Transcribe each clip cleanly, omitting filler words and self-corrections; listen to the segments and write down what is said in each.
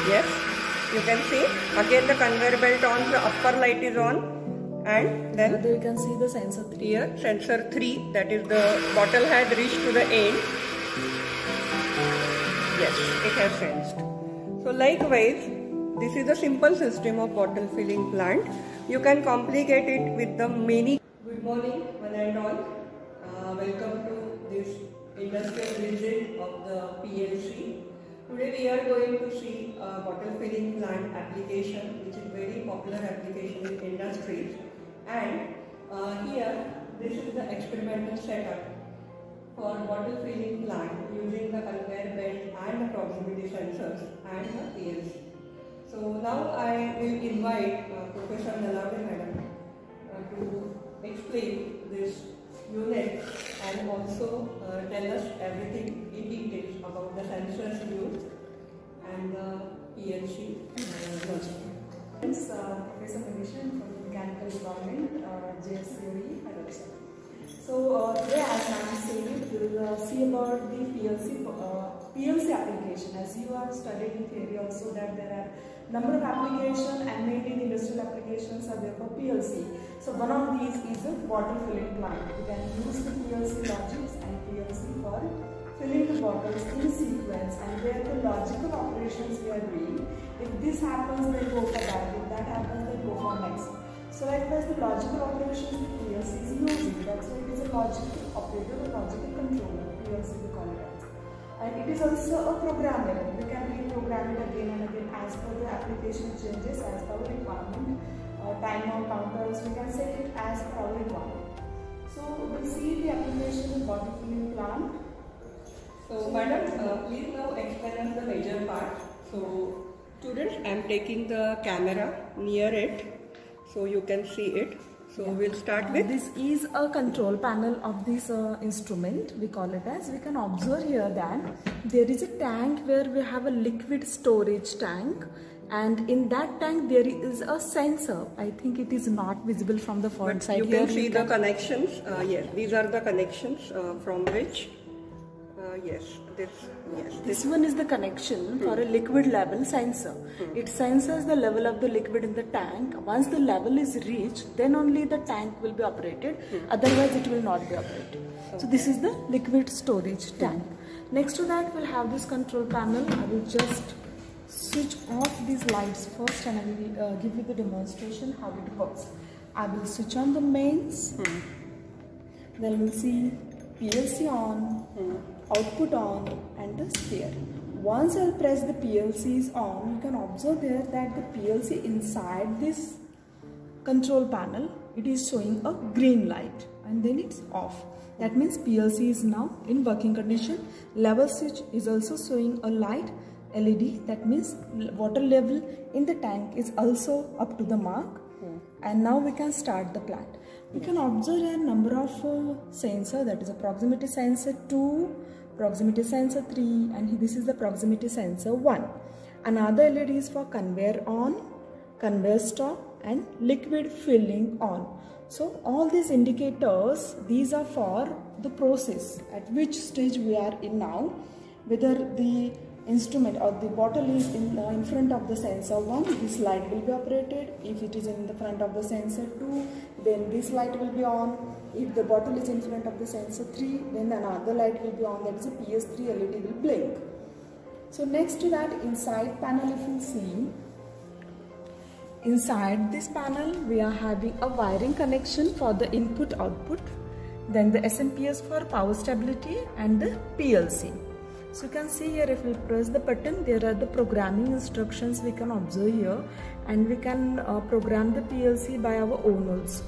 Yes, you can see again the conveyor belt on, the upper light is on, and then there you can see the sensor 3. Here sensor 3, that is the bottle had reached to the end. Yes, it has sensed. So likewise, this is a simple system of bottle filling plant. You can complicate it with the many. Good morning one and all. Welcome to this industrial visit of the PLC. Today we are going to see a bottle filling plant application, which is very popular application in industries. And here this is the experimental setup for bottle filling plant using the conveyor belt and the proximity sensors and the PLC. So now I will invite Professor Nalawade Madam to explain this unit and also tell us everything in details about the sensors used and the PLC logic. Professor Manishan from Mechanical Department, JSCOE, Hyderabad. So today, as I said, we will see about the PLC application. As you have studied in theory also that there are number of applications and mainly the industrial applications are there for PLC. So one of these is a bottle filling plant. We can use the PLC logics and PLC for filling the bottles in sequence, and where the logical operations we are doing. If this happens, then go for that. If that happens, then go for next. So likewise, the logical operations the PLC is using. That's why it is a logical operator, a logical controller. PLC we call it as. And it is also a programmable. We can reprogram it again and again as per the application changes, as per the requirement. Timer, counters, we can set it as per our requirement. So we'll see the application of bottle filling plant. So madam, please now explain us the major part. So students, I am taking the camera near it so you can see it. So we'll start with this is a control panel of this instrument, we call it as. We can observe here that there is a tank where we have a liquid storage tank, and in that tank there is a sensor. I think it is not visible from the front side. You can see the connections. Yes, these are the connections from which this one is the connection for a liquid level sensor. It senses the level of the liquid in the tank. Once the level is reached, then only the tank will be operated. Otherwise, it will not be operated. So this is the liquid storage tank. Next to that, we'll have this control panel. I will just switch off these lights first, and I will give you the demonstration how it works. I will switch on the mains. Then we'll see PLC on, output on, and the steering. Once I'll press the PLCs on, you can observe there that the PLC inside this control panel, it is showing a green light, and then it's off. That means PLC is now in working condition. Level switch is also showing a light LED. That means water level in the tank is also up to the mark. And now we can start the plant. We can observe a number of sensors, that is a proximity sensor 2, proximity sensor 3, and this is the proximity sensor 1. Another LED is for conveyor on, conveyor stop, and liquid filling on. So all these indicators, these are for the process at which stage we are in now, whether the instrument or the bottle is in front of the sensor 1, this light will be operated. If it is in the front of the sensor 2, then this light will be on. If the bottle is in front of the sensor 3, then another light will be on, that is a PS3 LED will blink. So next to that, inside panel, if you see, inside this panel we are having a wiring connection for the input output, then the SMPS for power stability, and the PLC. So you can see here, if we press the button, there are the programming instructions we can observe here, and we can program the PLC by our own also.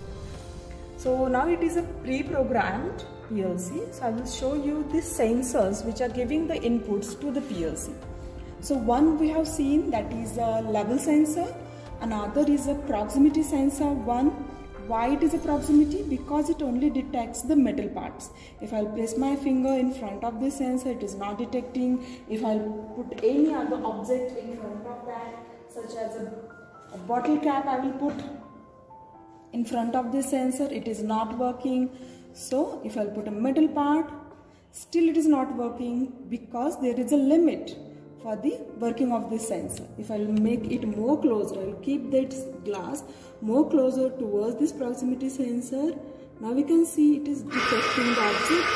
So now it is a pre-programmed PLC. So I will show you the sensors which are giving the inputs to the PLC. So one we have seen, that is a level sensor, another is a proximity sensor 1. Why it is a proximity? Because it only detects the metal parts. If I'll place my finger in front of the sensor, it is not detecting. If I'll put any other object in front of that, such as a bottle cap, I will put in front of the sensor, it is not working. So if I'll put a metal part, still it is not working, because there is a limit for the working of this sensor. If I will make it more closer, I will keep that glass more closer towards this proximity sensor. Now we can see it is detecting the object.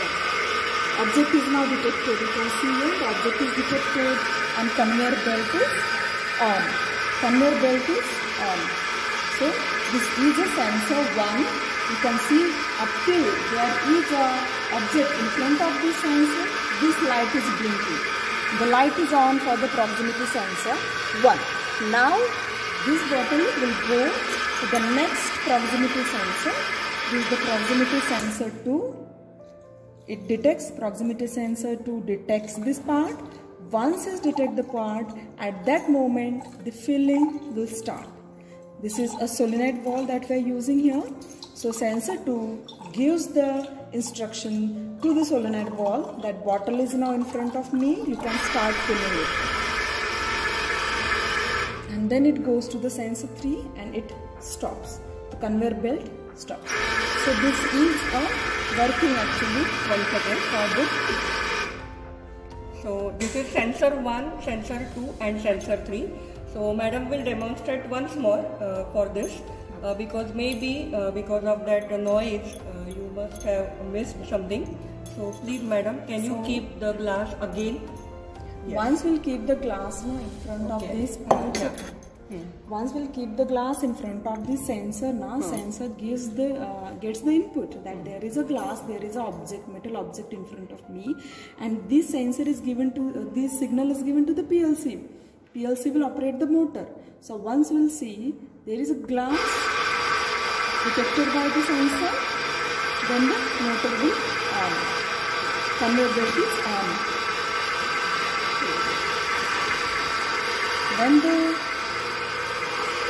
Yeah. Object is now detected. You can see here the object is detected and conveyor belt is on. Conveyor belt is on. So this is a sensor 1. You can see up till there is a object in front of this sensor, this light is blinking. The light is on for the proximity sensor 1. Now this bottle will go to the next proximity sensor. This is the proximity sensor 2. It detects, proximity sensor 2 detects this part. Once it detects the part, at that moment the filling will start. This is a solenoid valve that we are using here. So sensor 2 gives the instruction to the solenoid valve that bottle is now in front of me, you can start filling it. And then it goes to the sensor 3 and it stops. The conveyor belt stops. So this is a working actually once again for this. So this is sensor 1, sensor 2 and sensor 3. So madam will demonstrate once more for this because maybe because of that noise you must have missed something. So please madam, can you keep the glass again? Yes. Once we'll keep the glass now in front of this part. Once we'll keep the glass in front of the sensor now, sensor gives the gets the input that there is a glass, there is a object, metal object in front of me, and this sensor is given to this signal is given to the PLC. PLC will operate the motor. So once we'll see there is a glass detected by the sensor, then the motor will on. Conveyor belt is on. When the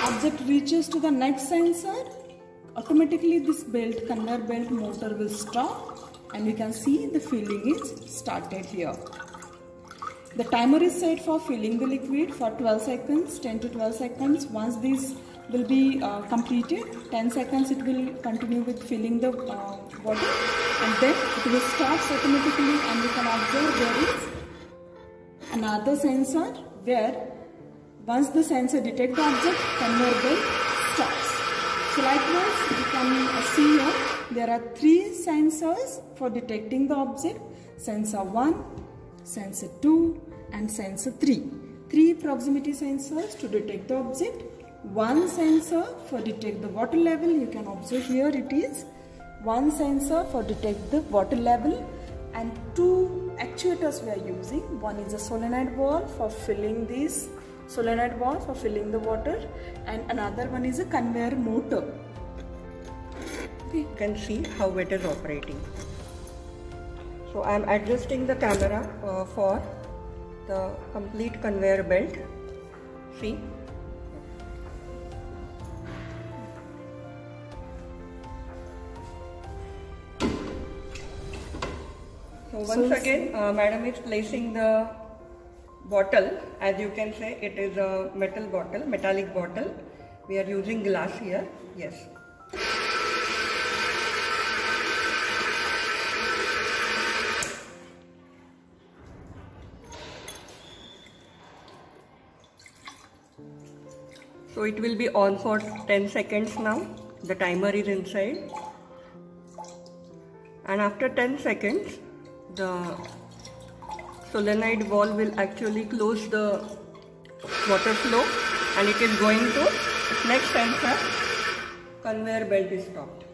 object reaches to the next sensor, automatically this belt, conveyor belt motor will stop and you can see the filling is started here. The timer is set for filling the liquid for 12 seconds, 10 to 12 seconds. Once this will be completed, 10 seconds it will continue with filling the water and then it will stop automatically, and you can observe there is another sensor where once the sensor detects the object, conveyor belt stops. So likewise, you can see here, there are 3 sensors for detecting the object. Sensor 1, sensor 2 and sensor 3. 3 proximity sensors to detect the object. 1 sensor for detect the water level. You can observe here it is 1 sensor for detect the water level, and 2 actuators we are using. One is a solenoid valve for filling this solenoid valve for filling the water, and another one is a conveyor motor. You can see how it is operating. So I am adjusting the camera for the complete conveyor belt. See. So once again madam is placing the bottle. As you can say, it is a metal bottle, metallic bottle. We are using glass here. Yes. So it will be on for 10 seconds now. The timer is inside. And after 10 seconds, the solenoid valve will actually close the water flow and it is going to next sensor. Conveyor belt is stopped.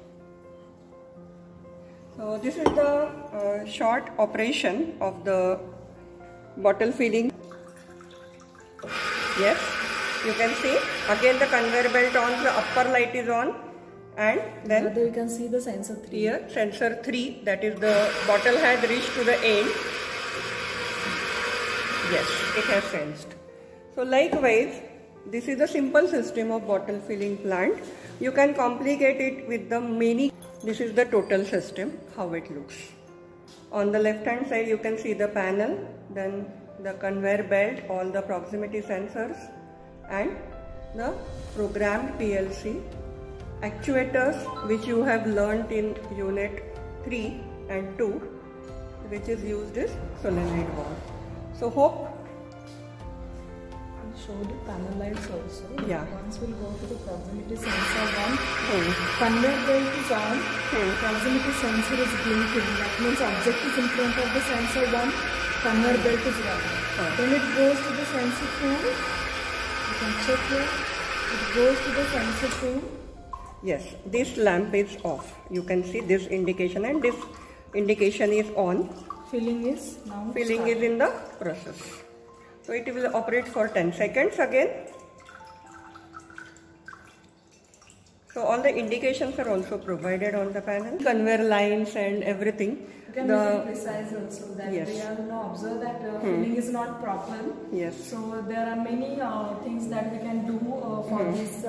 So this is the short operation of the bottle filling. Yes, you can see again the conveyor belt on, the upper light is on, and then you can see the sensor 3. Here sensor 3, that is the bottle has reached to the end. Yes, it has sensed. So likewise, this is a simple system of bottle filling plant. You can complicate it with the many. This is the total system, how it looks. On the left hand side you can see the panel, then the conveyor belt, all the proximity sensors and the programmed PLC, actuators which you have learnt in unit 3 and 2, which is used as solenoid valve. So hope. I'll show the panel lights also. Yeah. Once we'll go to the proximity sensor 1. Conveyor belt is on. Proximity sensor is blinking. That means object is in front of the sensor 1. Conveyor belt is running. When it goes to the sensor 2, you can check here. It goes to the sensor 2. Yes, this lamp is off. You can see this indication, and this indication is on. Filling is now Filling is in the process. So it will operate for 10 seconds again. So all the indications are also provided on the panel. Conveyor lines and everything. You can make it precise also, that Yes. they are observe that filling is not proper. Yes. So there are many things that we can do for this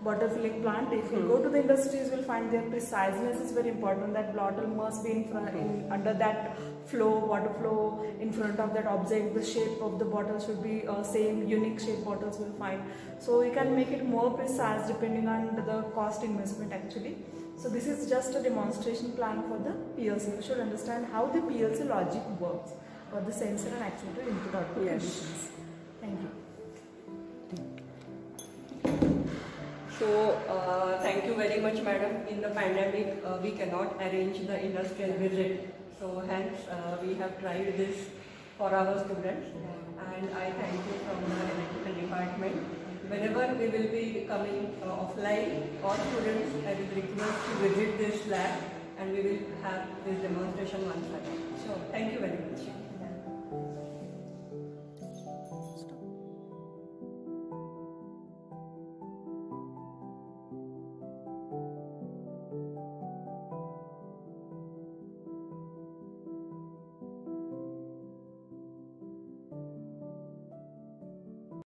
bottle filling plant. If you go to the industries, you will find their preciseness is very important. That bottle must be in front, under that flow, water flow, in front of that object. The shape of the bottle should be same, unique shape bottles will find. So you can make it more precise depending on the cost investment actually. So this is just a demonstration plan for the PLC. You should understand how the PLC logic works for the sensor and actuator input output conditions. Thank you. So thank you very much, madam. In the pandemic, we cannot arrange the industrial visit. So hence we have tried this for our students, and I thank you from the electrical department. Whenever we will be coming offline, all students, I will request to visit this lab, and we will have this demonstration once again. So thank you very much.